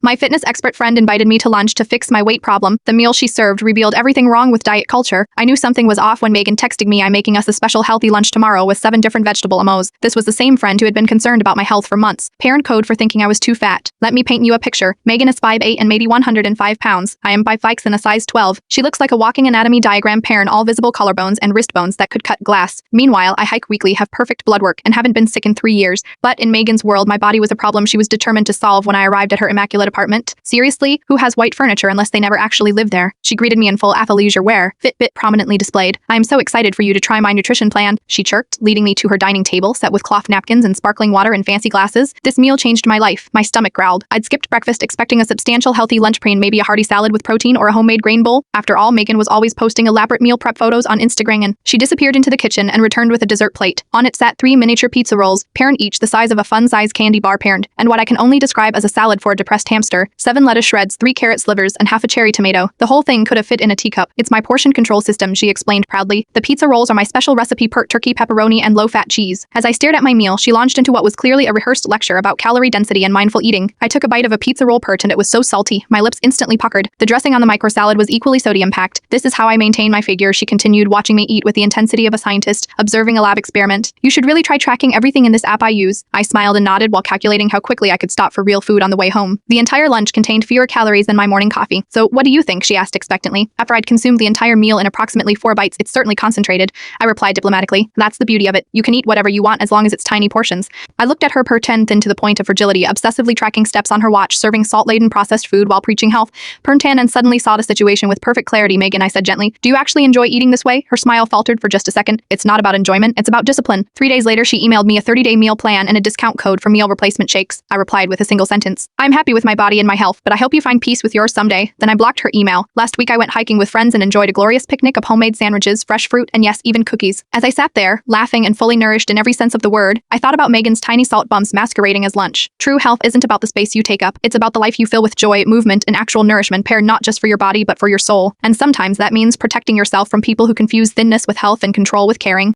My fitness expert friend invited me to lunch to fix my weight problem. The meal she served revealed everything wrong with diet culture. I knew something was off when Megan texted me, "I'm making us a special healthy lunch tomorrow with 7 different vegetable emos." This was the same friend who had been concerned about my health for months. Parent code for thinking I was too fat. Let me paint you a picture. Megan is 5'8" and maybe 105 pounds. I am 5'6" and a size 12. She looks like a walking anatomy diagram, parent, all visible collarbones and wrist bones that could cut glass. Meanwhile, I hike weekly, have perfect blood work, and haven't been sick in 3 years. But in Megan's world, my body was a problem she was determined to solve when I arrived at her immaculate apartment. Seriously? Who has white furniture unless they never actually live there? She greeted me in full athleisure wear, Fitbit prominently displayed. "I am so excited for you to try my nutrition plan," she chirped, leading me to her dining table set with cloth napkins and sparkling water in fancy glasses. This meal changed my life. My stomach growled. I'd skipped breakfast expecting a substantial healthy lunch preen, maybe a hearty salad with protein or a homemade grain bowl. After all, Megan was always posting elaborate meal prep photos on Instagram, and she disappeared into the kitchen and returned with a dessert plate. On it sat 3 miniature pizza rolls, parent, each the size of a fun-size candy bar, parent, and what I can only describe as a salad for a depressed hamster. 7 lettuce shreds, 3 carrot slivers, and half a cherry tomato. The whole thing could have fit in a teacup. "It's my portion control system," she explained proudly. "The pizza rolls are my special recipe, pert turkey, pepperoni, and low-fat cheese." As I stared at my meal, she launched into what was clearly a rehearsed lecture about calorie density and mindful eating. I took a bite of a pizza roll, pert, and it was so salty, my lips instantly puckered. The dressing on the micro salad was equally sodium-packed. "This is how I maintain my figure," she continued, watching me eat with the intensity of a scientist observing a lab experiment. "You should really try tracking everything in this app I use." I smiled and nodded while calculating how quickly I could stop for real food on the way home. The entire lunch contained fewer calories than my morning coffee. "So what do you think?" she asked expectantly. After I'd consumed the entire meal in approximately 4 bites, "It's certainly concentrated," I replied diplomatically. "That's the beauty of it. You can eat whatever you want as long as it's tiny portions." I looked at her, per 10 thin to the point of fragility, obsessively tracking steps on her watch, serving salt-laden processed food while preaching health. "Tan," and suddenly saw the situation with perfect clarity. "Megan," I said gently, "do you actually enjoy eating this way?" Her smile faltered for just a second. "It's not about enjoyment, it's about discipline." 3 days later, she emailed me a 30-day meal plan and a discount code for meal replacement shakes. I replied with a single sentence: "I'm happy with my body and my health, but I hope you find peace with yours someday." Then I blocked her email. Last week I went hiking with friends and enjoyed a glorious picnic of homemade sandwiches, fresh fruit, and yes, even cookies. As I sat there, laughing and fully nourished in every sense of the word, I thought about Megan's tiny salt bumps masquerading as lunch. True health isn't about the space you take up, it's about the life you fill with joy, movement, and actual nourishment, paired not just for your body but for your soul. And sometimes that means protecting yourself from people who confuse thinness with health and control with caring.